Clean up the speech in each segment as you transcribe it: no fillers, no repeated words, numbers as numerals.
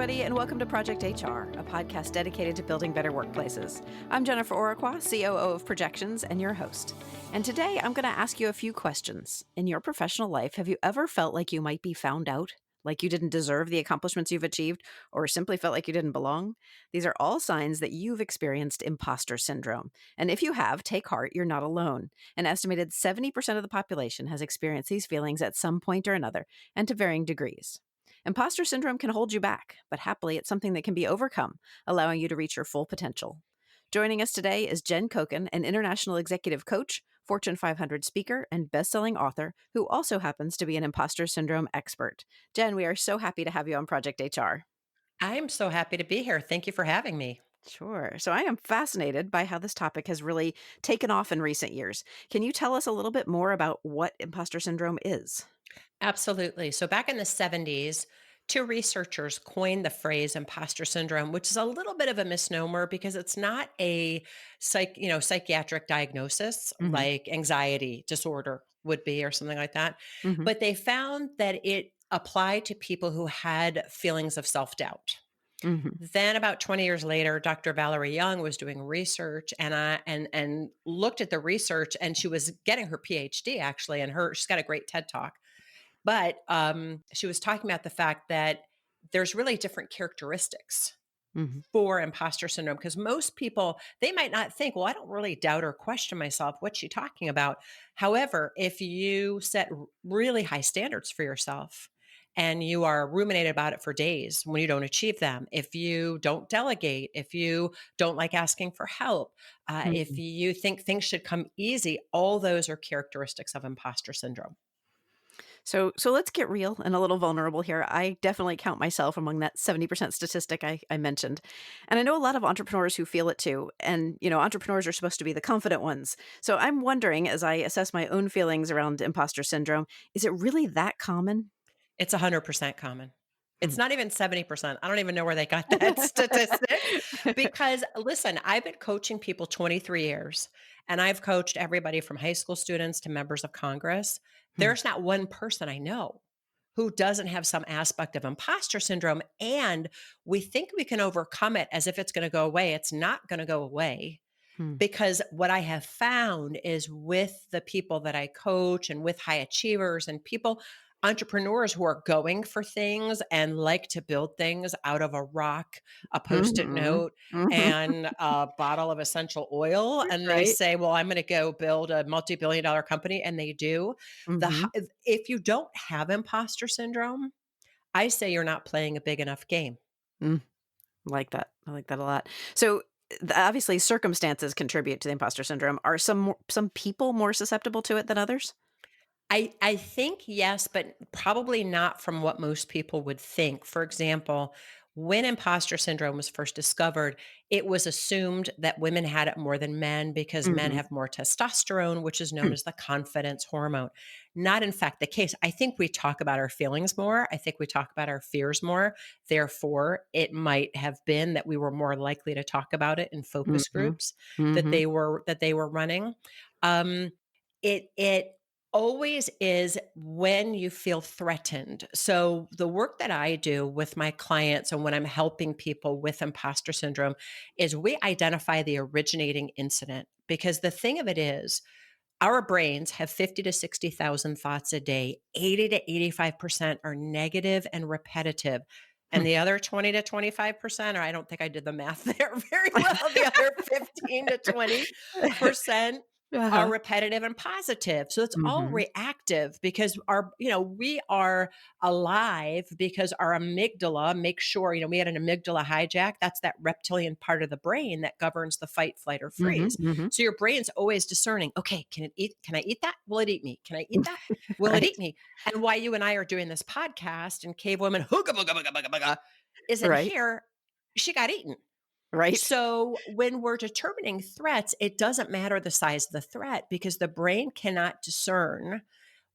everybody, and welcome to Project HR, a podcast dedicated to building better workplaces. I'm Jennifer Oraqua, COO of Projections, and your host. And today I'm going to ask you a few questions. In your professional life, have you ever felt like you might be found out? Like you didn't deserve the accomplishments you've achieved, or simply felt like you didn't belong? These are all signs that you've experienced imposter syndrome. And if you have, take heart, you're not alone. An estimated 70% of the population has experienced these feelings at some point or another, and to varying degrees. Imposter syndrome can hold you back, but happily it's something that can be overcome, allowing you to reach your full potential. Joining us today is Jen Coken, an international executive coach, Fortune 500 speaker, and best-selling author who also happens to be an imposter syndrome expert. Jen, we are so happy to have you on Project HR. I am so happy to be here. Thank you for having me. Sure. So I am fascinated by how this topic has really taken off in recent years. Can you tell us a little bit more about what imposter syndrome is? Absolutely. So back in the 70s, two researchers coined the phrase imposter syndrome, which is a little bit of a misnomer because it's not a psychiatric diagnosis Mm-hmm. like anxiety disorder would be or something like that. Mm-hmm. But they found that it applied to people who had feelings of self-doubt. Mm-hmm. Then about 20 years later, Dr. Valerie Young was doing research and looked at the research, and she was getting her PhD actually, and she's got a great TED Talk. But she was talking about the fact that there's really different characteristics Mm-hmm. for imposter syndrome because most people, they might not think, well, I don't really doubt or question myself. What's she talking about? However, if you set really high standards for yourself and you are ruminating about it for days when you don't achieve them, if you don't delegate, if you don't like asking for help, if Mm-hmm. you think things should come easy, all those are characteristics of imposter syndrome. So let's get real and a little vulnerable here. I definitely count myself among that 70% statistic I mentioned. And I know a lot of entrepreneurs who feel it too. And, entrepreneurs are supposed to be the confident ones. So I'm wondering, as I assess my own feelings around imposter syndrome, is it really that common? It's 100% common. Hmm. It's not even 70%. I don't even know where they got that statistic because listen, I've been coaching people 23 years and I've coached everybody from high school students to members of Congress. Hmm. There's not one person I know who doesn't have some aspect of imposter syndrome. And we think we can overcome it as if it's going to go away. It's not going to go away Hmm. because what I have found is with the people that I coach and with high achievers and people, entrepreneurs who are going for things and like to build things out of a rock, a post-it Hmm. note, Hmm. and a bottle of essential oil. And they Right. say, well, I'm going to go build a multi-billion dollar company. And they do. Hmm. If you don't have imposter syndrome, I say you're not playing a big enough game. Mm. Like that. I like that a lot. So obviously circumstances contribute to the imposter syndrome. Are some people more susceptible to it than others? I think yes, but probably not from what most people would think. For example, when imposter syndrome was first discovered, it was assumed that women had it more than men because men Hmm. have more testosterone, which is known as the confidence hormone. Not in fact the case. I think we talk about our feelings more. I think we talk about our fears more. Therefore, it might have been that we were more likely to talk about it in focus Mhm. groups Mhm. that they were running. Um, it always is when you feel threatened. So, the work that I do with my clients and when I'm helping people with imposter syndrome is we identify the originating incident. Because the thing of it is, our brains have 50 to 60,000 thoughts a day. 80 to 85% are negative and repetitive. Hmm. And the other 20 to 25%, or I don't think I did the math there very well, the other 15 to 20% are Uh-huh. repetitive and positive. So it's all Mhm. reactive because we are alive because our amygdala makes sure, we had an amygdala hijack. That's that reptilian part of the brain that governs the fight, flight, or Mhm. freeze. Mhm. So your brain's always discerning, okay, can I eat that? Will it eat me? Can I eat that? Will it Right. eat me? And why you and I are doing this podcast and Cave Woman hooga booga booga booga booga isn't Right. here, she got eaten. Right. So when we're determining threats, it doesn't matter the size of the threat because the brain cannot discern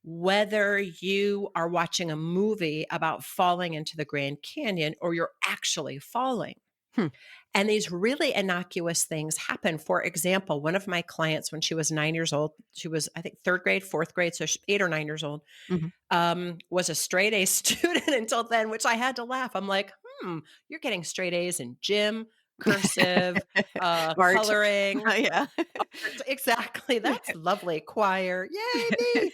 whether you are watching a movie about falling into the Grand Canyon or you're actually falling. Hmm. And these really innocuous things happen. For example, one of my clients, when she was 9 years old, she was, I think, third grade, fourth grade, so she's 8 or 9 years old, Mhm. was a straight A student until then, which I had to laugh. I'm like, you're getting straight A's in gym, cursive, Art. coloring. Yeah. Exactly. That's lovely. Choir. Yay, me.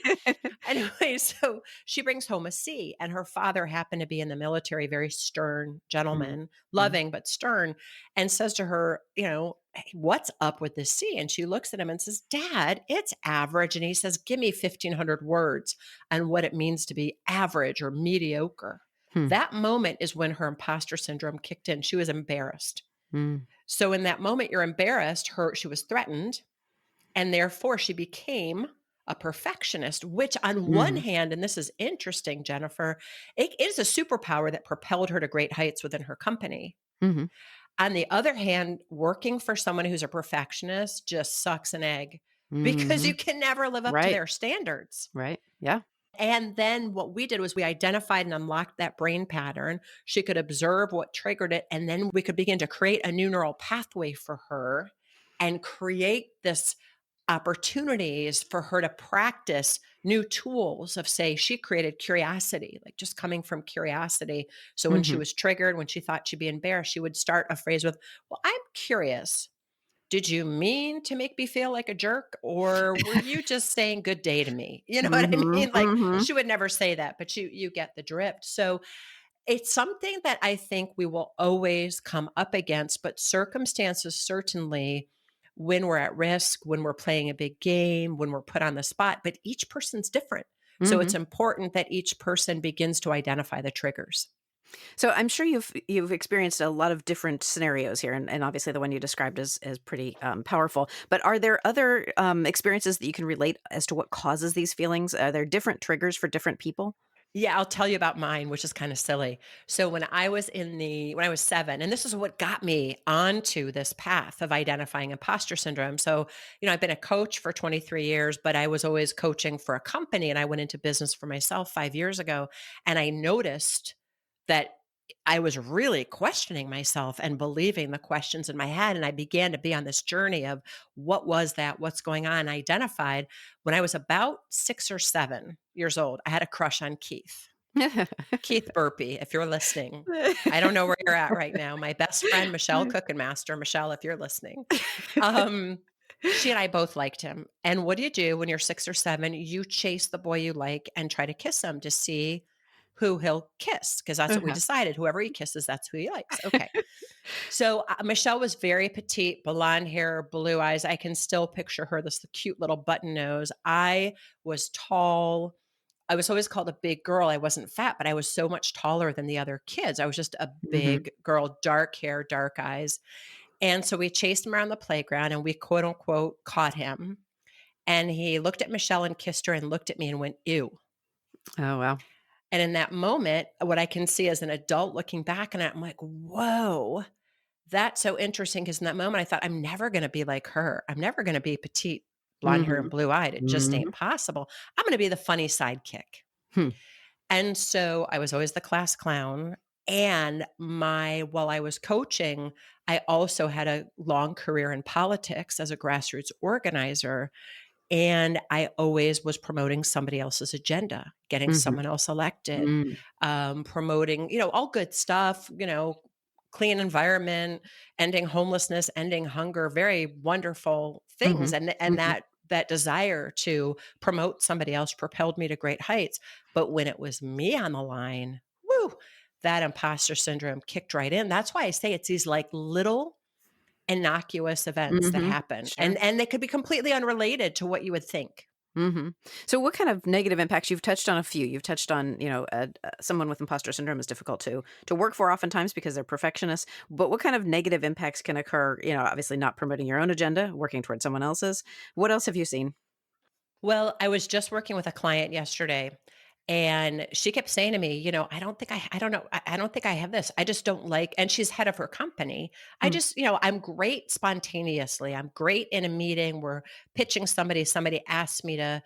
Anyway, so she brings home a C, and her father happened to be in the military, very stern Mm, gentleman, mm, loving but stern, and says to her, "Hey, what's up with this C?" And she looks at him and says, "Dad, it's average." And he says, "Give me 1,500 words on what it means to be average or mediocre." hmm, That moment is when her imposter syndrome kicked in. She was embarrassed. mm, So in that moment, you're embarrassed. She was threatened, and therefore, she became a perfectionist, which, on one mhm, hand, and this is interesting, Jennifer, it is a superpower that propelled her to great heights within her company. mhm, On the other hand, working for someone who's a perfectionist just sucks an egg because you mhm. can never live up to Right, their standards. right. Yeah. And then what we did was we identified and unlocked that brain pattern. She could observe what triggered it. And then we could begin to create a new neural pathway for her and create this opportunities for her to practice new tools of, say, she created curiosity, like just coming from curiosity. So when she Mhm. was triggered, when she thought she'd be embarrassed, she would start a phrase with, "Well, I'm curious. Did you mean to make me feel like a jerk, or were you just saying good day to me?" You know what I Mhm, mean? Like, mhm. she would never say that, but you get the drift. So it's something that I think we will always come up against, but circumstances certainly, when we're at risk, when we're playing a big game, when we're put on the spot, but each person's different. So it's Mhm. important that each person begins to identify the triggers. So I'm sure you've experienced a lot of different scenarios here, and obviously the one you described is pretty powerful. But are there other experiences that you can relate as to what causes these feelings? Are there different triggers for different people? Yeah, I'll tell you about mine, which is kind of silly. So when I was 7, and this is what got me onto this path of identifying imposter syndrome. So, I've been a coach for 23 years, but I was always coaching for a company, and I went into business for myself 5 years ago, and I noticed that I was really questioning myself and believing the questions in my head, and I began to be on this journey of what was that? What's going on? I identified when I was about 6 or 7 years old, I had a crush on Keith. Keith Burpee, if you're listening. I don't know where you're at right now. My best friend, Michelle Cookenmaster. Michelle, if you're listening. Um, she and I both liked him. And what do you do when you're 6 or 7? You chase the boy you like and try to kiss him to see who he'll kiss, because that's what we Uh-huh. decided. Whoever he kisses, that's who he likes. Okay. So, Michelle was very petite, blonde hair, blue eyes. I can still picture her, this cute little button nose. I was tall. I was always called a big girl. I wasn't fat, but I was so much taller than the other kids. I was just a Mhm. big girl, dark hair, dark eyes. And so we chased him around the playground and we quote unquote caught him. And he looked at Michelle and kissed her and looked at me and went, "Ew." Oh, wow. And in that moment, what I can see as an adult looking back, and I'm like, whoa, that's so interesting. Because in that moment, I thought, I'm never going to be like her. I'm never going to be petite, blonde hair, and Mhm. blue eyed. It just ain't Mhm. possible. I'm going to be the funny sidekick. Hmm. And so I was always the class clown. And while I was coaching, I also had a long career in politics as a grassroots organizer. And I always was promoting somebody else's agenda, getting Mhm. someone else elected, Mm. promoting, all good stuff, clean environment, ending homelessness, ending hunger, very wonderful things. Mhm. And Mhm. that desire to promote somebody else propelled me to great heights. But when it was me on the line, woo, that imposter syndrome kicked right in. That's why I say it's these like little innocuous events that Mhm. happen, Sure. and they could be completely unrelated to what you would think. Mhm. So what kind of negative impacts you've touched on a few. You've touched on, someone with imposter syndrome is difficult to work for oftentimes because they're perfectionists. But what kind of negative impacts can occur, obviously not promoting your own agenda, working towards someone else's. What else have you seen? Well, I was just working with a client yesterday, and she kept saying to me, I don't know, I don't think I have this. I just don't like, and she's head of her company. Mm, I'm great spontaneously. I'm great in a meeting. We're pitching somebody asked me to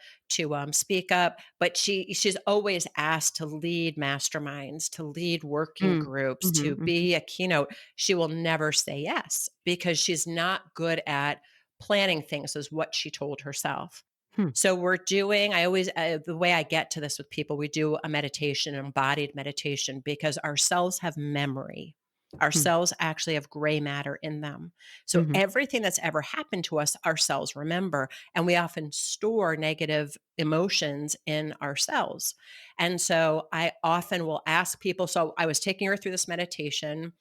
speak up, but she's always asked to lead masterminds, to lead working mm, groups, mhm, to mhm, be a keynote. She will never say yes because she's not good at planning things, is what she told herself. Hmm. So we're doing, I always, the way I get to this with people, we do a meditation, an embodied meditation, because our cells have memory. Our Hmm. cells actually have gray matter in them. So Mhm. everything that's ever happened to us, our cells remember. And we often store negative emotions in our cells. And so I often will ask people. So I was taking her through this meditation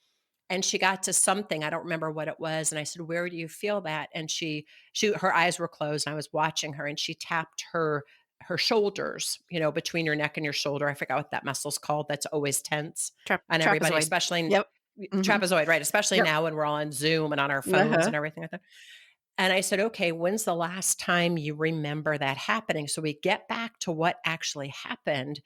and she got to something, I don't remember what it was, and I said, "Where do you feel that?" And she her eyes were closed, and I was watching her, and she tapped her shoulders, between your neck and your shoulder. I forgot what that muscle's called that's always tense on everybody, Trapezoid. especially Yep. Mhm. trapezoid, right, especially Yep. now when we're all on Zoom and on our phones Uh-huh. and everything like that. And I said, "Okay, when's the last time you remember that happening?" So we get back to what actually happened,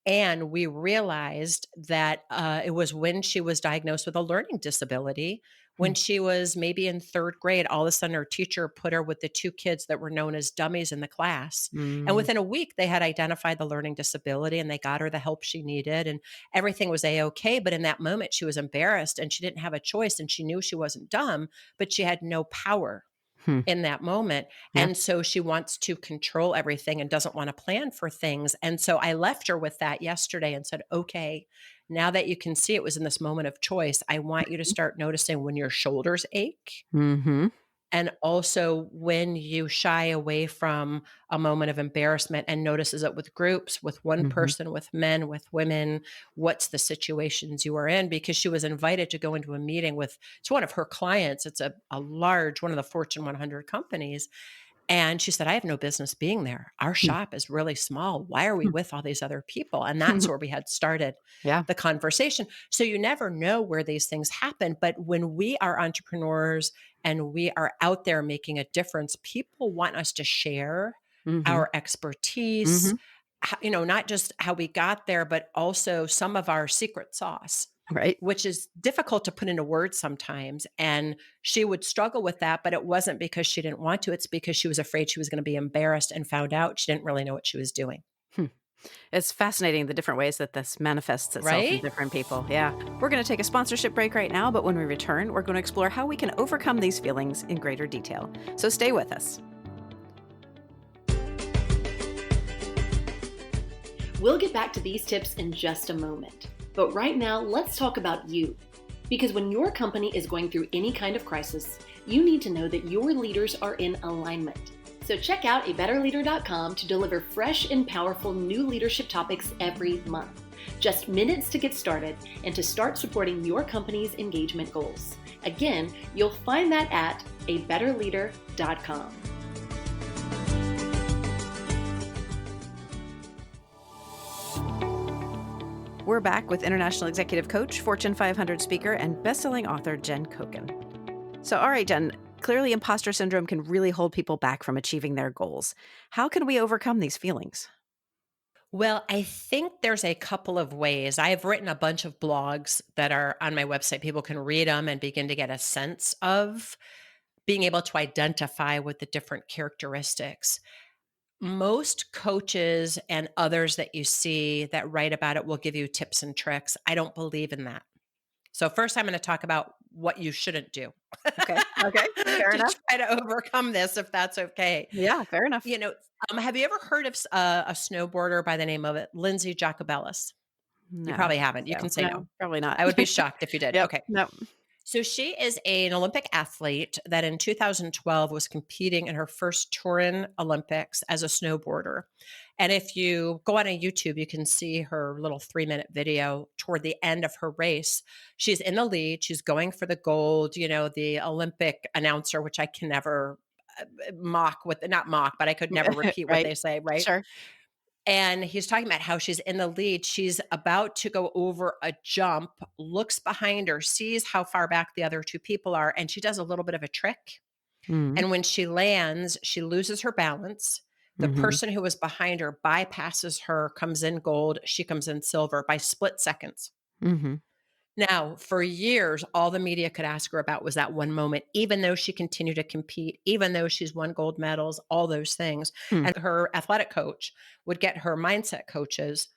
and we realized that it was when she was diagnosed with a learning disability. Hmm. When she was maybe in third grade, all of a sudden her teacher put her with the two kids that were known as dummies in the class. And Mm. within a week, they had identified the learning disability and they got her the help she needed. And everything was A OK. But in that moment, she was embarrassed and she didn't have a choice. And she knew she wasn't dumb, but she had no power Hmm. in that moment. Yeah. And so she wants to control everything and doesn't want to plan for things. And so I left her with that yesterday and said, "Okay, now that you can see it was in this moment of choice, I want you to start noticing when your shoulders ache Mhm. and also when you shy away from a moment of embarrassment and notices it with groups, with one Mhm. person, with men, with women, what's the situations you are in?" Because she was invited to go into a meeting with, it's one of her clients. It's a large, one of the Fortune 100 companies. And she said, "I have no business being there. Our Hmm. shop is really small. Why are we Hmm. with all these other people?" And that's where we had started Yeah. the conversation. So you never know where these things happen. But when we are entrepreneurs and we are out there making a difference, people want us to share Mhm. our expertise, Mhm. not just how we got there, but also some of our secret sauce, Right. which is difficult to put into words sometimes. And she would struggle with that, but it wasn't because she didn't want to. It's because she was afraid she was going to be embarrassed and found out she didn't really know what she was doing. Hmm. It's fascinating the different ways that this manifests itself in Right? different people. Yeah. We're going to take a sponsorship break right now, but when we return, we're going to explore how we can overcome these feelings in greater detail. So stay with us. We'll get back to these tips in just a moment. But right now, let's talk about you. Because when your company is going through any kind of crisis, you need to know that your leaders are in alignment. So check out abetterleader.com to deliver fresh and powerful new leadership topics every month. Just minutes to get started and to start supporting your company's engagement goals. Again, you'll find that at abetterleader.com. We're back with international executive coach, Fortune 500 speaker, and bestselling author Jen Coken. So, all right, Jen, clearly imposter syndrome can really hold people back from achieving their goals. How can we overcome these feelings? Well, I think there's a couple of ways. I have written a bunch of blogs that are on my website. People can read them and begin to get a sense of being able to identify with the different characteristics. Most coaches and others that you see that write about it will give you tips and tricks. I don't believe in that. So, first, I'm going to talk about what you shouldn't do Okay. Okay. Fair to enough. try to overcome this, if that's okay. Yeah, fair enough. You know, have you ever heard of a snowboarder by the name of Lindsay Jacobellis? You No. probably haven't. You So, can say no. no, probably not. I would be shocked if you did. Yep. Okay. Nope. So she is an Olympic athlete that in 2012 was competing in her first Turin Olympics as a snowboarder. And if you go on a YouTube, you can see her little 3-minute video toward the end of her race. She's in the lead. She's going for the gold. The Olympic announcer, which I can never mock with, not mock, but I could never repeat what Right. they say, right? Sure. And he's talking about how she's in the lead. She's about to go over a jump, looks behind her, sees how far back the other two people are, and she does a little bit of a trick. Mm-hmm. And when she lands, she loses her balance. The Mm-hmm. person who was behind her bypasses her, comes in gold. She comes in silver by split seconds. Mm-hmm. Now, for years, all the media could ask her about was that one moment, even though she continued to compete, even though she's won gold medals, all those things. Hmm. And her athletic coach would get her mindset coaches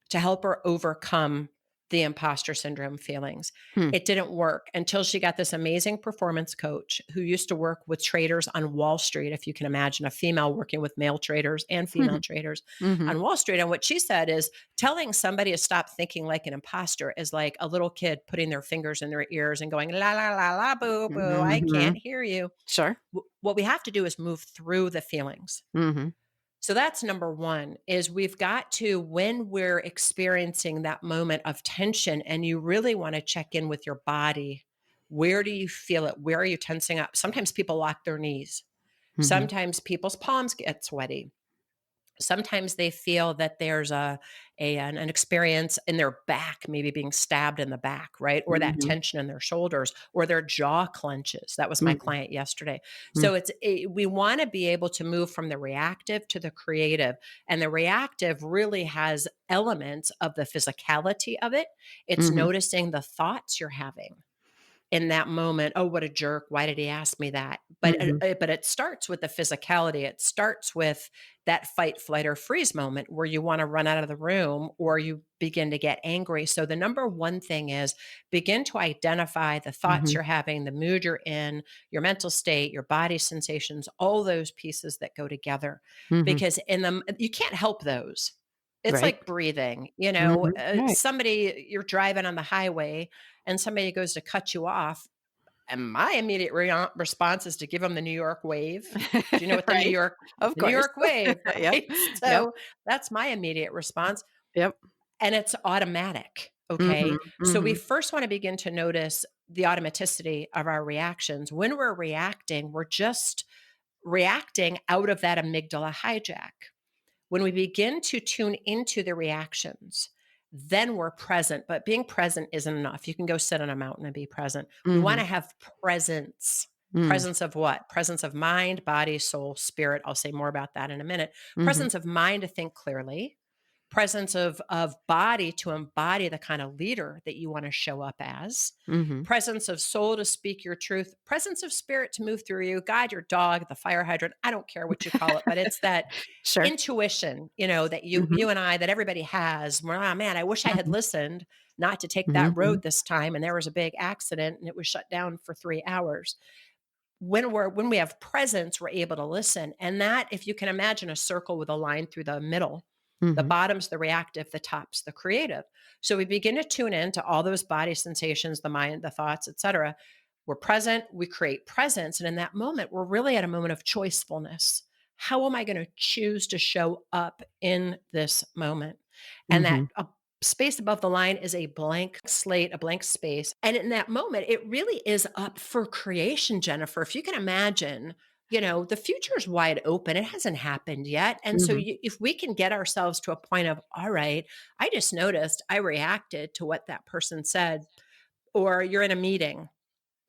to help her overcome the imposter syndrome feelings. Hmm. It didn't work until she got this amazing performance coach who used to work with traders on Wall Street. If you can imagine a female working with male traders and female Mhm. traders Mhm. on Wall Street. And what she said is telling somebody to stop thinking like an imposter is like a little kid putting their fingers in their ears and going, la, la, la, la, boo, boo, I can't Mhm. hear you. Sure. What we have to do is move through the feelings. Mhm. So that's number one is we've got to, when we're experiencing that moment of tension and you really want to check in with your body, where do you feel it? Where are you tensing up? Sometimes people lock their knees. Mhm. Sometimes people's palms get sweaty. Sometimes they feel that there's an experience in their back, maybe being stabbed in the back, right? Or that Mhm. tension in their shoulders, or their jaw clenches. That was my Mhm. client yesterday. Mhm. So we want to be able to move from the reactive to the creative, and the reactive really has elements of the physicality of it. It's Mhm. noticing the thoughts you're having in that moment. Oh, what a jerk. Why did he ask me that? Mhm. But it starts with the physicality. It starts with that fight, flight, or freeze moment where you want to run out of the room or you begin to get angry. So the number one thing is begin to identify the thoughts Mhm. you're having, the mood you're in, your mental state, your body sensations, all those pieces that go together. Mhm. Because in them, you can't help those. It's Right. like breathing. Mhm. Right. Somebody, you're driving on the highway and somebody goes to cut you off, and my immediate response is to give them the New York wave. Do you know what Right. Of The New course. York wave, Yep. right? Yep. So that's my immediate response, Yep. and it's automatic, Mhm. okay? So we Mhm. first wanna begin to notice the automaticity of our reactions. When we're reacting, we're just reacting out of that amygdala hijack. When we begin to tune into the reactions, then we're present, but being present isn't enough. You can go sit on a mountain and be present. We want Mhm. to have presence. Mm. Presence of what? Presence of mind, body, soul, spirit. I'll say more about that in a minute. Mhm. Presence of mind to think clearly, presence of body to embody the kind of leader that you want to show up as, Mhm. presence of soul to speak your truth, presence of spirit to move through you, guide your dog, the fire hydrant. I don't care what you call it, but it's that Sure. intuition, that Mhm. you and I, that everybody has. Where, oh man, I wish I had Mhm. listened not to take that Mhm. road this time, and there was a big accident, and it was shut down for 3 hours. When we have presence, we're able to listen, and that, if you can imagine a circle with a line through the middle, the Mhm. bottom's the reactive, the top's the creative. So we begin to tune in to all those body sensations, the mind, the thoughts, etc. We're present, we create presence, and in that moment, we're really at a moment of choicefulness. How am I going to choose to show up in this moment? And that Mhm. space above the line is a blank slate, a blank space. And in that moment, it really is up for creation, Jennifer. If you can imagine, the future is wide open. It hasn't happened yet. And so Mhm. if we can get ourselves to a point of, all right, I just noticed I reacted to what that person said, or you're in a meeting.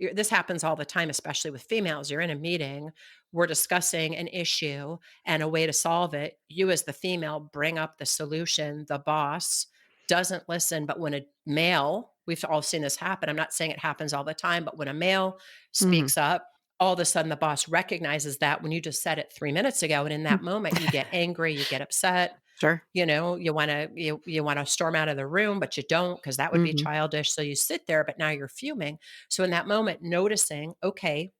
This happens all the time, especially with females. You're in a meeting, we're discussing an issue and a way to solve it. You, as the female, bring up the solution. The boss doesn't listen. But when a male, we've all seen this happen. I'm not saying it happens all the time, but when a male Mhm. speaks up, all of a sudden the boss recognizes that when you just said it 3 minutes ago. And in that moment, you get angry, you get upset. Sure. You want to storm out of the room, but you don't, because that would be Mhm. childish. So you sit there, but now you're fuming. So in that moment, noticing, okay,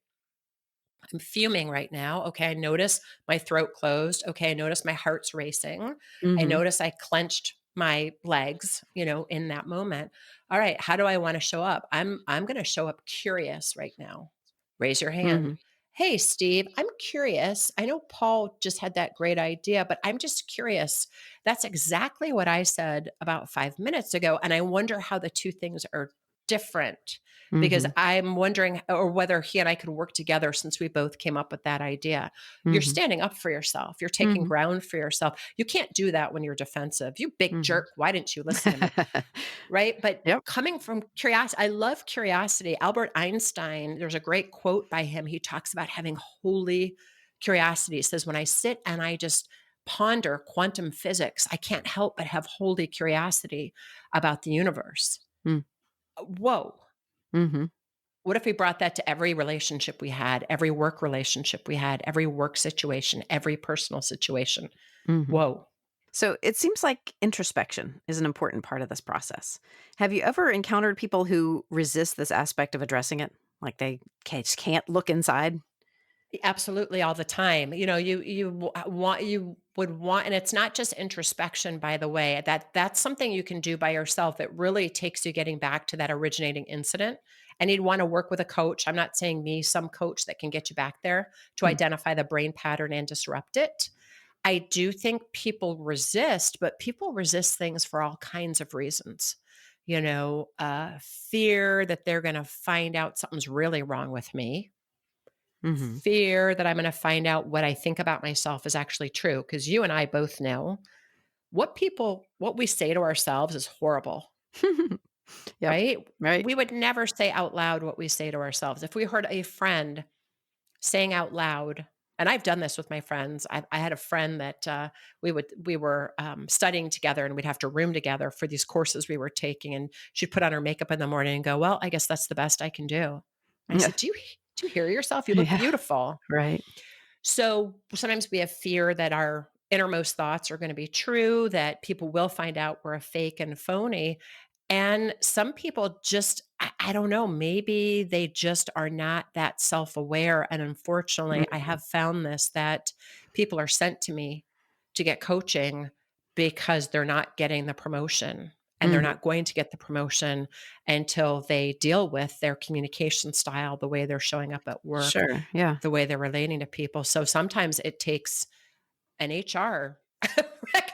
I'm fuming right now. Okay, I notice my throat closed. Okay, I notice my heart's racing. I Mhm. notice I clenched my legs, in that moment. All right, how do I want to show up? I'm going to show up curious right now. Raise your hand. Mhm. Hey, Steve, I'm curious. I know Paul just had that great idea, but I'm just curious. That's exactly what I said about 5 minutes ago. And I wonder how the two things are different, because Mhm. I'm wondering, or whether he and I could work together since we both came up with that idea. You're Mhm. standing up for yourself. You're taking Mhm. ground for yourself. You can't do that when you're defensive. You big Mhm. jerk. Why didn't you listen to me? Right. But Yep. coming from curiosity, I love curiosity. Albert Einstein, there's a great quote by him. He talks about having holy curiosity. He says, when I sit and I just ponder quantum physics, I can't help but have holy curiosity about the universe. Mm. Whoa. Mhm. What if we brought that to every relationship we had, every work relationship we had, every work situation, every personal situation? Mhm. Whoa. So it seems like introspection is an important part of this process. Have you ever encountered people who resist this aspect of addressing it? Like just can't look inside? Absolutely, all the time. You would want, and it's not just introspection, by the way. That's something you can do by yourself. It really takes you getting back to that originating incident. And you'd want to work with a coach. I'm not saying me, some coach that can get you back there to Hmm. identify the brain pattern and disrupt it. I do think people resist, but people resist things for all kinds of reasons. Fear that they're going to find out something's really wrong with me, Hmm. fear that I'm going to find out what I think about myself is actually true. Because you and I both know what we say to ourselves is horrible, Yep. right? Right. We would never say out loud what we say to ourselves. If we heard a friend saying out loud, and I've done this with my friends. I had a friend that we were studying together, and we'd have to room together for these courses we were taking. And she'd put on her makeup in the morning and go, "Well, I guess that's the best I can do." I Yeah. said, Do you hear yourself? You look Yeah. beautiful." Right. So sometimes we have fear that our innermost thoughts are going to be true, that people will find out we're a fake and phony. And some people just, I don't know, maybe they just are not that self aware. And unfortunately, I Mhm. have found this that people are sent to me to get coaching because they're not getting the promotion. And they're Mhm. not going to get the promotion until they deal with their communication style, the way they're showing up at work, Sure. Yeah. the way they're relating to people. So sometimes it takes an HR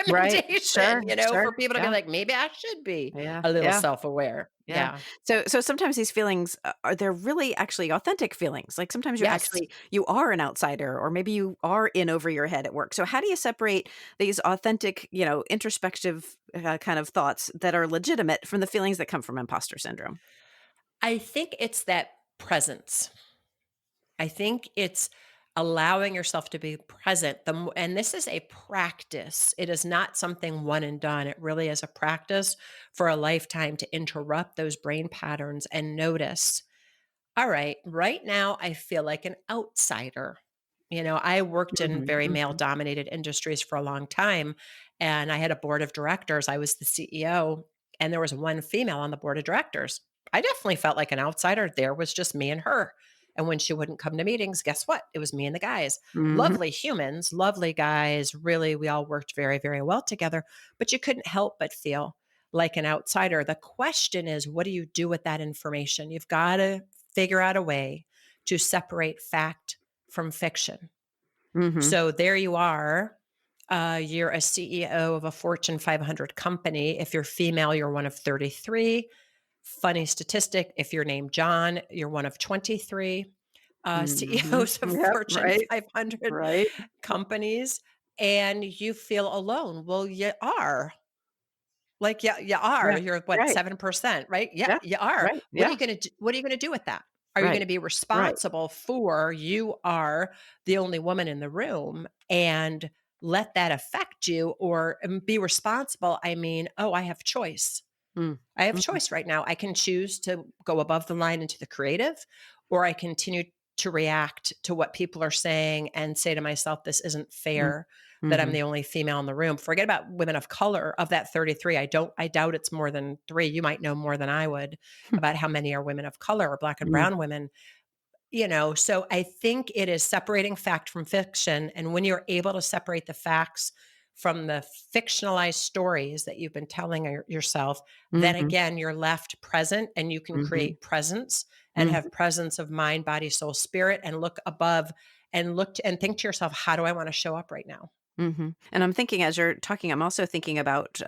Right. recommendation, Sure. for Sure. people to be Yeah. like, maybe I should be Yeah. a little Yeah. self-aware. Yeah. Yeah. So sometimes these feelings are they're really actually authentic feelings. Like sometimes Yes. you are an outsider or maybe you are in over your head at work. So how do you separate these authentic, introspective kind of thoughts that are legitimate from the feelings that come from imposter syndrome? I think it's that presence. I think it's allowing yourself to be present. And this is a practice. It is not something one and done. It really is a practice for a lifetime to interrupt those brain patterns and notice, all right now I feel like an outsider. I worked in Mhm. very male Mhm. dominated industries for a long time, and I had a board of directors. I was the CEO, and there was one female on the board of directors. I definitely felt like an outsider. There was just me and her. And when she wouldn't come to meetings, guess what? It was me and the guys. Mhm. Lovely humans, lovely guys. Really, we all worked very, very well together, but you couldn't help but feel like an outsider. The question is, what do you do with that information? You've got to figure out a way to separate fact from fiction. Mhm. So there you are. You're a CEO of a Fortune 500 company. If you're female, you're one of 33. Funny statistic, if you're named John, you're one of 23 Mhm. CEOs of Yep. Fortune Right. 500 Right. companies, and you feel alone. Well, you are. Like, yeah, you are. Yeah. You're what, Right. 7%, right? Yeah, Yeah. you are. Right. Yeah. What are you gonna do with that? Are you Right. gonna be Right. responsible for you are the only woman in the room and let that affect you, or be responsible? I mean, oh, I have choice. Mm. I have Mhm. choice right now. I can choose to go above the line into the creative, or I continue to react to what people are saying and say to myself, this isn't Mm. fair that I'm Mhm. the only female in the room. Forget about women of color. Of that 33, I doubt it's more than 3. You might know more than I would about how many are women of color or black and Mm. brown women. So I think it is separating fact from fiction. And when you're able to separate the facts from the fictionalized stories that you've been telling yourself, then Mhm. again, you're left present and you can Mhm. create presence and Mhm. have presence of mind, body, soul, spirit, and look above and and think to yourself, how do I want to show up right now? Mhm. And I'm thinking as you're talking, I'm also thinking about,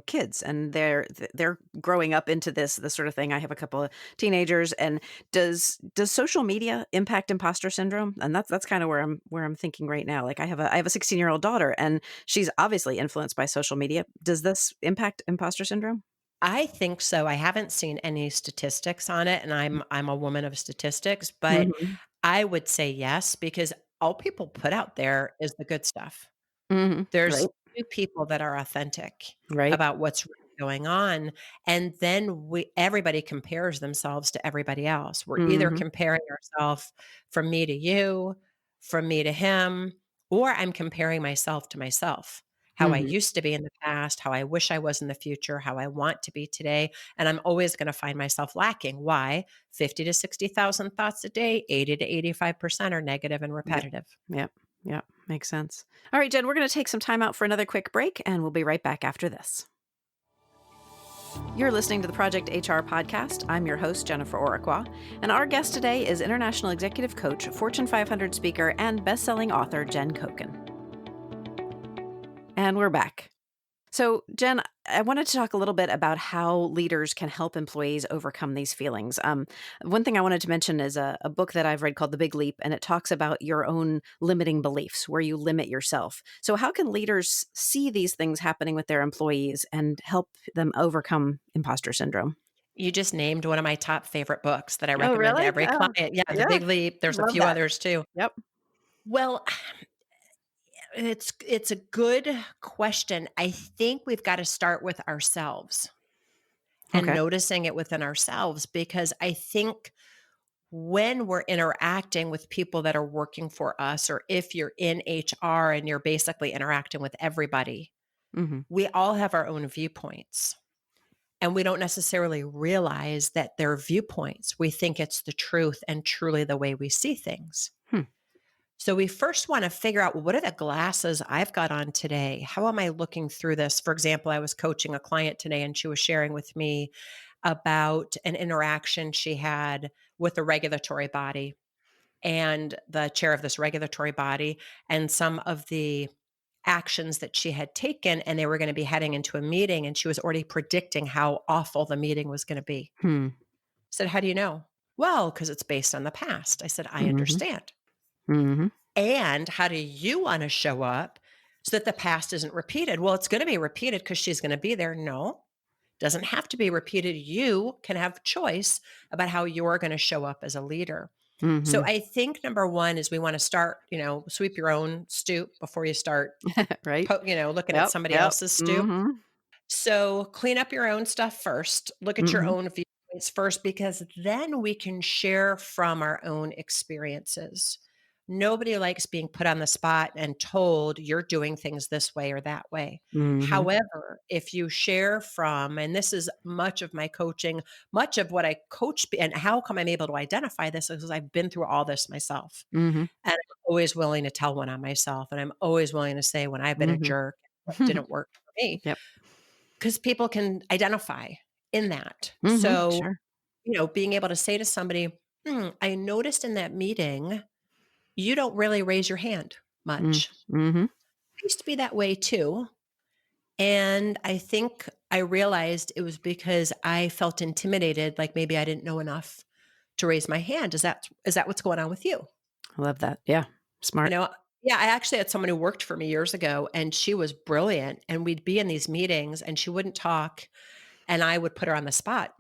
kids and they're growing up into this sort of thing. I have a couple of teenagers, and does social media impact imposter syndrome? And that's kind of where I'm thinking right now. Like I have a 16-year-old daughter, and she's obviously influenced by social media. Does this impact imposter syndrome? I think so. I haven't seen any statistics on it, and I'm a woman of statistics, but Mhm. I would say yes, because all people put out there is the good stuff. Mhm. There's Right. few people that are authentic Right. about what's really going on, and then everybody compares themselves to everybody else. We're either Mhm. comparing ourselves from me to you, from me to him, or I'm comparing myself to myself. how I used to be in the past, how I wish I was in the future, how I want to be today, and I'm always going to find myself lacking. Why? 50 to 60,000 thoughts a day, 80 to 85% are negative and Yep. repetitive. Yep. Yep. Makes sense. All right, Jen, we're going to take some time out for another quick break, and we'll be right back after this. You're listening to the Project HR podcast. I'm your host, Jennifer Oraqua, and our guest today is international executive coach, Fortune 500 speaker, and best-selling author Jen Coken. And we're back. So, Jen, I wanted to talk a little bit about how leaders can help employees overcome these feelings. One thing I wanted to mention is a book that I've read called The Big Leap, and it talks about your own limiting beliefs, where you limit yourself. So, how can leaders see these things happening with their employees and help them overcome imposter syndrome? You just named one of my top favorite books that I Oh, recommend to really? every Oh, client. Yeah, The yeah. Big Leap. There's a Love few that. others too. Yep. Well, it's a good question. I think we've got to start with ourselves and Okay. noticing it within ourselves, because I think when we're interacting with people that are working for us, or if you're in HR and you're basically interacting with everybody, Mm-hmm. we all have our own viewpoints. And we don't necessarily realize that they're viewpoints. We think it's the truth and truly the way we see things. Hmm. So we first want to figure out, well, what are the glasses I've got on today? How am I looking through this? For example, I was coaching a client today and she was sharing with me about an interaction she had with a regulatory body and the chair of this regulatory body, and some of the actions that she had taken, and they were going to be heading into a meeting, and she was already predicting how awful the meeting was going to be. Hmm. I said, how do you know? Well, because it's based on the past. I said, I Mm-hmm. understand. Mm-hmm. And how do you want to show up so that the past isn't repeated? Well, it's going to be repeated because she's going to be there. No, doesn't have to be repeated. You can have choice about how you're going to show up as a leader. So Mm-hmm. I think number one is we want to start, sweep your own stoop before you start, Right. looking at Yep. somebody Yep. else's stoop. Mm-hmm. So clean up your own stuff first. Look at your Mm-hmm. own viewpoints first, because then we can share from our own experiences. Nobody likes being put on the spot and told you're doing things this way or that way. Mm-hmm. However, if you share from, and this is much of my coaching, much of what I coach, and how come I'm able to identify this is because I've been through all this myself. Mm-hmm. And I'm always willing to tell one on myself. And I'm always willing to say when I've been a Mm-hmm. jerk, what didn't work for me, Yep. because people can identify in that. Mhm. So, Sure. being able to say to somebody, I noticed in that meeting, you don't really raise your hand Mm. much. Mhm. I used to be that way too. And I think I realized it was because I felt intimidated, like maybe I didn't know enough to raise my hand. Is that what's going on with you? I love that. Yeah. You Smart. know, yeah, I actually had someone who worked for me years ago, and she was brilliant. And we'd be in these meetings and she wouldn't talk. And I would put her on the spot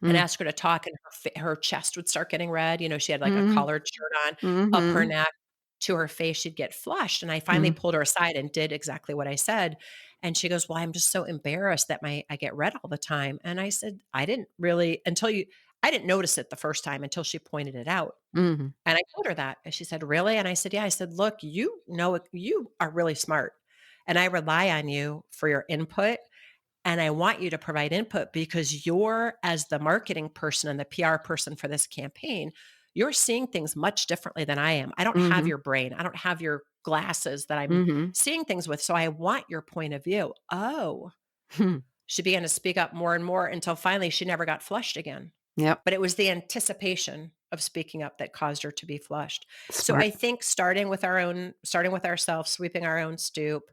and Mm. ask her to talk, and her chest would start getting red. She had like a Mhm. collared shirt on, up her Mhm. neck to her face, she'd get flushed. And I finally Mm. pulled her aside and did exactly what I said. And she goes, "Well, I'm just so embarrassed that I get red all the time." And I said, "I didn't really I didn't notice it the first time until she pointed it out." Mhm. And I told her that. And she said, "Really?" And I said, "Yeah." I said, "Look, you are really smart. And I rely on you for your input. And I want you to provide input because you're, as the marketing person and the PR person for this campaign, you're seeing things much differently than I am. I don't have Mhm. your brain. I don't have your glasses that I'm Mhm. seeing things with. So I want your point of view." Oh, Hmm. she began to speak up more and more until finally she never got flushed again. Yep. But it was the anticipation of speaking up that caused her to be flushed. So Smart. I think starting with ourselves, sweeping our own stoop,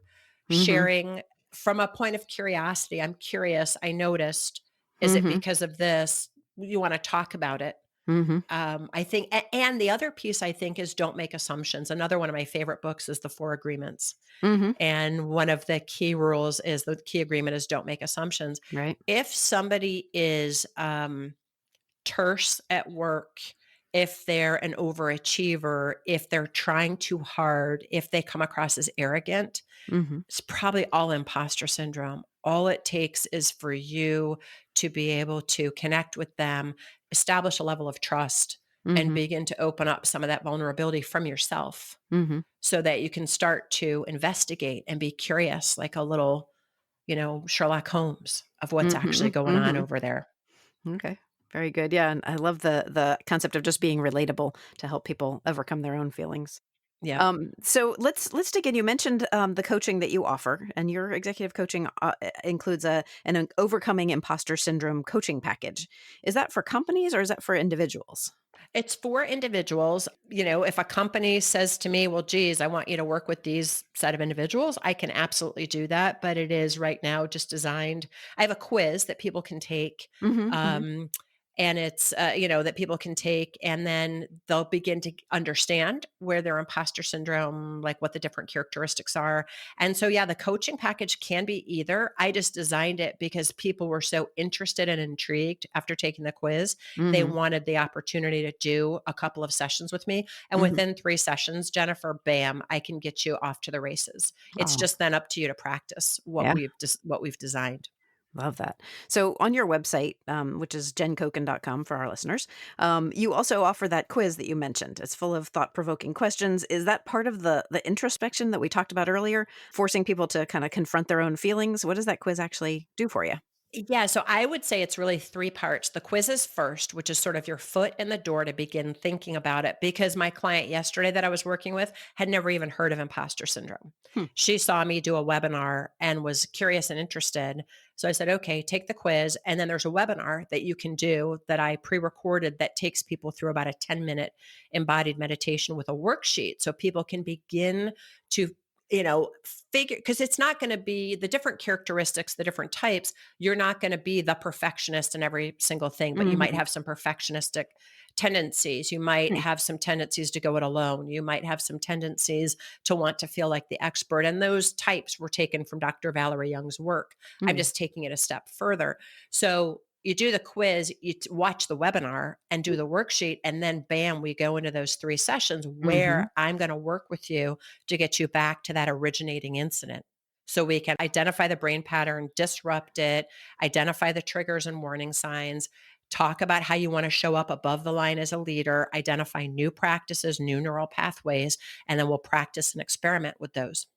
Mhm. sharing from a point of curiosity. I'm curious. I noticed. Is it Mhm. because of this? You want to talk about it? Mhm. I think, and the other piece I think is don't make assumptions. Another one of my favorite books is The Four Agreements. Mhm. And one of the key rules is the key agreement is don't make assumptions. Right. If somebody is terse at work, if they're an overachiever, if they're trying too hard, if they come across as arrogant, Mhm. it's probably all imposter syndrome. All it takes is for you to be able to connect with them, establish a level of trust, and Mhm. begin to open up some of that vulnerability from yourself Mhm. so that you can start to investigate and be curious, like a little, Sherlock Holmes of what's actually Mhm. going on Mhm. over there. Okay. Very good. Yeah, and I love the concept of just being relatable to help people overcome their own feelings. Yep. So let's dig in. You mentioned the coaching that you offer, and your executive coaching includes an overcoming imposter syndrome coaching package. Is that for companies or is that for individuals? It's for individuals. If a company says to me, well, geez, I want you to work with these set of individuals, I can absolutely do that. But it is right now just designed. I have a quiz that people can take. Hmm. Hmm. Um, and it's, that people can take, and then they'll begin to understand where their imposter syndrome, like what the different characteristics are. And so, yeah, the coaching package can be either. I just designed it because people were so interested and intrigued after taking the quiz. They Hmm. wanted the opportunity to do a couple of sessions with me. And Hmm. within 3 sessions, Jennifer, bam, I can get you off to the races. It's Oh, just then up to you to practice yeah. what we've designed. Love that. So on your website, which is jencoken.com for our listeners, you also offer that quiz that you mentioned. It's full of thought-provoking questions. Is that part of the introspection that we talked about earlier, forcing people to kind of confront their own feelings? What does that quiz actually do for you? Yeah, so I would say it's really 3 parts. The quiz is first, which is sort of your foot in the door to begin thinking about it, because my client yesterday that I was working with had never even heard of imposter syndrome. Hmm. She saw me do a webinar and was curious and interested. So I said, okay, take the quiz. And then there's a webinar that you can do that I pre-recorded that takes people through about a 10-minute embodied meditation with a worksheet. So people can begin to figure, because it's not going to be the different characteristics, the different types. You're not going to be the perfectionist in every single thing, but you might Mhm. have some perfectionistic tendencies. You might Hmm. have some tendencies to go it alone. You might have some tendencies to want to feel like the expert. And those types were taken from Dr. Valerie Young's work. I'm Hmm. just taking it a step further. So you do the quiz, watch the webinar and do the worksheet. And then bam, we go into those 3 sessions Mhm. where I'm going to work with you to get you back to that originating incident. So we can identify the brain pattern, disrupt it, identify the triggers and warning signs, talk about how you want to show up above the line as a leader, identify new practices, new neural pathways, and then we'll practice and experiment with those.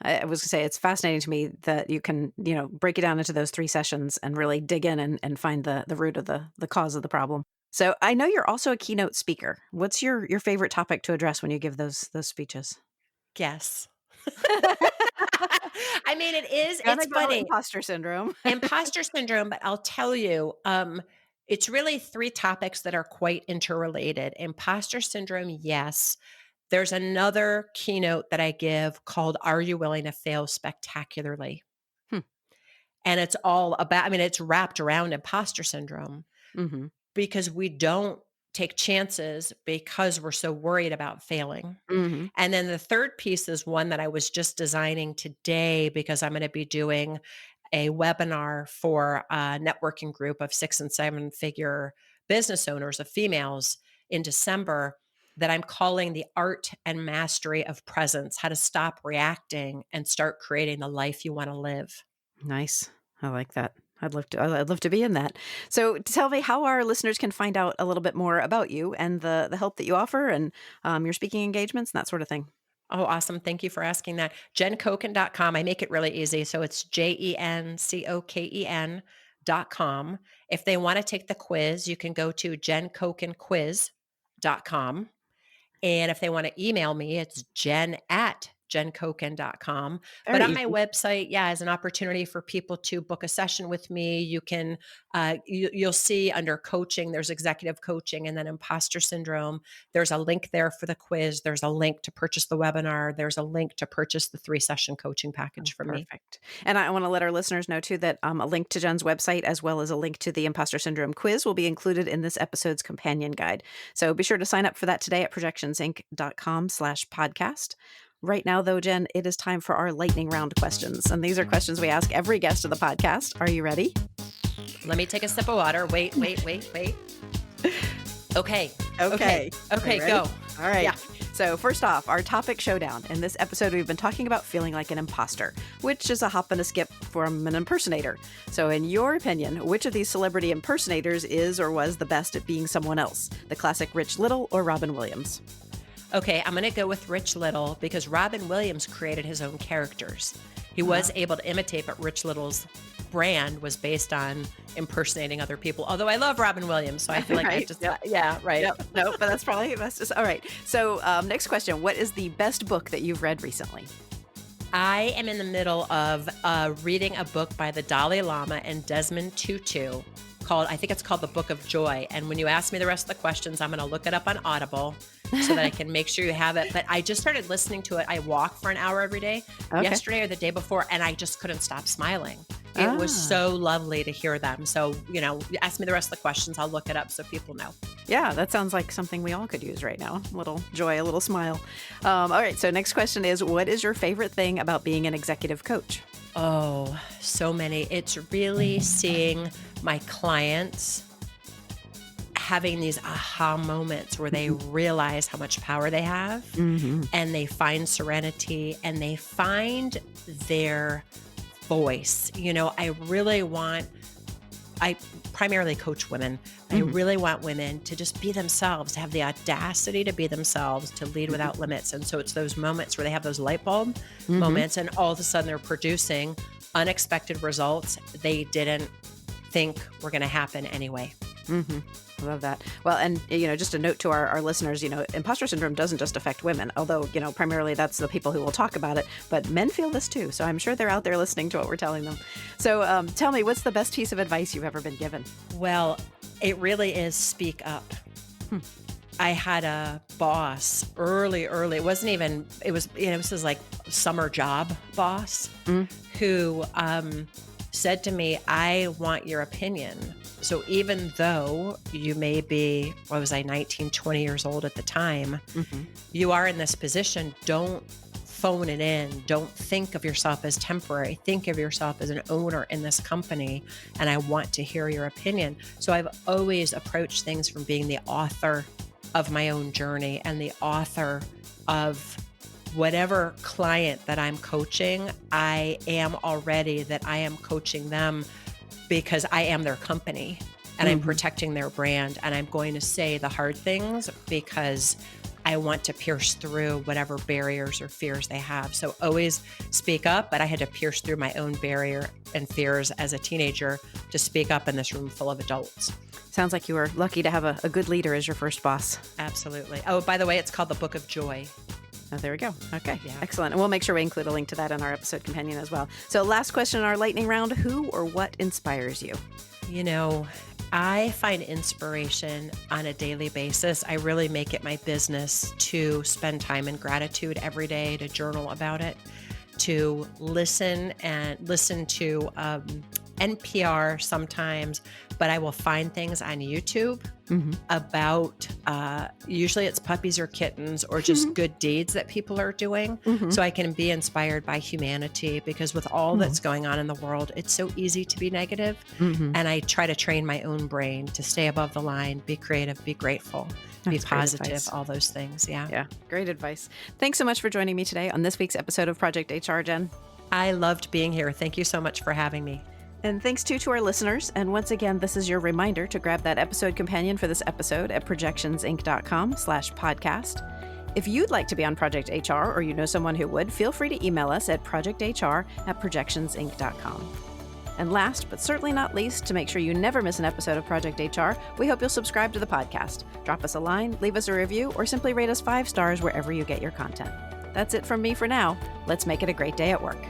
I was gonna say it's fascinating to me that you can, break it down into those 3 sessions and really dig in and find the root of the cause of the problem. So I know you're also a keynote speaker. What's your favorite topic to address when you give those speeches? Guess. I mean, it's Gonna go funny. imposter syndrome. Imposter syndrome, but I'll tell you, it's really 3 topics that are quite interrelated. Imposter syndrome, yes. There's another keynote that I give called Are You Willing to Fail Spectacularly? Hmm. And it's all about, I mean, it's wrapped around imposter syndrome Mhm. because we don't take chances because we're so worried about failing. Mhm. And then the third piece is one that I was just designing today because I'm going to be doing a webinar for a networking group of 6 and 7 figure business owners of females in December, that I'm calling the art and mastery of presence, how to stop reacting and start creating the life you want to live. Nice. I like that. I'd love to be in that. So tell me how our listeners can find out a little bit more about you and the help that you offer and your speaking engagements and that sort of thing. Oh, awesome. Thank you for asking that. JenCoken.com. I make it really easy. So it's JenCoken.com. If they want to take the quiz, you can go to JenCokenQuiz.com. And if they want to email me, it's jen@jencoken.com. But Very on my easy. website, yeah, is an opportunity for people to book a session with me. You can, you'll see under coaching, there's executive coaching and then imposter syndrome. There's a link there for the quiz. There's a link to purchase the webinar. There's a link to purchase the 3-session coaching Oh, package from me. perfect. And I want to let our listeners know too that a link to Jen's website as well as a link to the imposter syndrome quiz will be included in this episode's companion guide. So be sure to sign up for that today at projectionsinc.com/podcast. Right now, though, Jen, it is time for our lightning round questions. And these are questions we ask every guest of the podcast. Are you ready? Let me take a sip of water. Wait. Okay. Okay. Okay, Ready? go. All right. Yeah. So first off, our topic showdown. In this episode, we've been talking about feeling like an imposter, which is a hop and a skip from an impersonator. So in your opinion, which of these celebrity impersonators is or was the best at being someone else? The classic Rich Little or Robin Williams? Okay, I'm going to go with Rich Little because Robin Williams created his own characters. He was able to imitate, but Rich Little's brand was based on impersonating other people. Although I love Robin Williams, so I feel like I just, yeah, right. Yep. No, but that's just, all right. So next question, what is the best book that you've read recently? I am in the middle of reading a book by the Dalai Lama and Desmond Tutu I think it's called The Book of Joy. And when you ask me the rest of the questions, I'm going to look it up on Audible so that I can make sure you have it. But I just started listening to it. I walk for an hour every day, yesterday or the day before, and I just couldn't stop smiling. It was so lovely to hear them. So, ask me the rest of the questions. I'll look it up so people know. Yeah, that sounds like something we all could use right now. A little joy, a little smile. All right. So next question is, what is your favorite thing about being an executive coach? Oh, so many. It's really seeing my clients having these aha moments where they realize how much power they have and they find serenity and they find their voice. I primarily coach women. I really want women to just be themselves, to have the audacity to be themselves, to lead without limits. And so it's those moments where they have those light bulb moments and all of a sudden they're producing unexpected results they didn't think were going to happen anyway. I love that. Well, and, just a note to our listeners, imposter syndrome doesn't just affect women, although, primarily that's the people who will talk about it, but men feel this too. So I'm sure they're out there listening to what we're telling them. So tell me, what's the best piece of advice you've ever been given? Well, it really is speak up. I had a boss early. It wasn't even, it was, this is like summer job boss who said to me, I want your opinion. So even though you may be, 19, 20 years old at the time, you are in this position, don't phone it in. Don't think of yourself as temporary. Think of yourself as an owner in this company. And I want to hear your opinion. So I've always approached things from being the author of my own journey and the author of whatever client that I'm coaching. I am already that I am coaching them because I am their company and I'm protecting their brand, and I'm going to say the hard things because I want to pierce through whatever barriers or fears they have. So always speak up, but I had to pierce through my own barrier and fears as a teenager to speak up in this room full of adults. Sounds like you were lucky to have a good leader as your first boss. Absolutely. Oh, by the way, it's called The Book of Joy. Oh, there we go. Okay, excellent. And we'll make sure we include a link to that in our episode companion as well. So last question in our lightning round, who or what inspires you? I find inspiration on a daily basis. I really make it my business to spend time in gratitude every day, to journal about it, to listen to NPR sometimes, but I will find things on YouTube about, usually it's puppies or kittens or just good deeds that people are doing. So I can be inspired by humanity, because with all that's going on in the world, it's so easy to be negative. And I try to train my own brain to stay above the line, be creative, be grateful, be positive, all those things. Yeah. Great advice. Thanks so much for joining me today on this week's episode of Project HR, Jen. I loved being here. Thank you so much for having me. And thanks too to our listeners. And once again, this is your reminder to grab that episode companion for this episode at projectionsinc.com/podcast. If you'd like to be on Project HR, or you know someone who would, feel free to email us at projecthr@projectionsinc.com. And last, but certainly not least, to make sure you never miss an episode of Project HR, we hope you'll subscribe to the podcast. Drop us a line, leave us a review, or simply rate us 5 stars wherever you get your content. That's it from me for now. Let's make it a great day at work.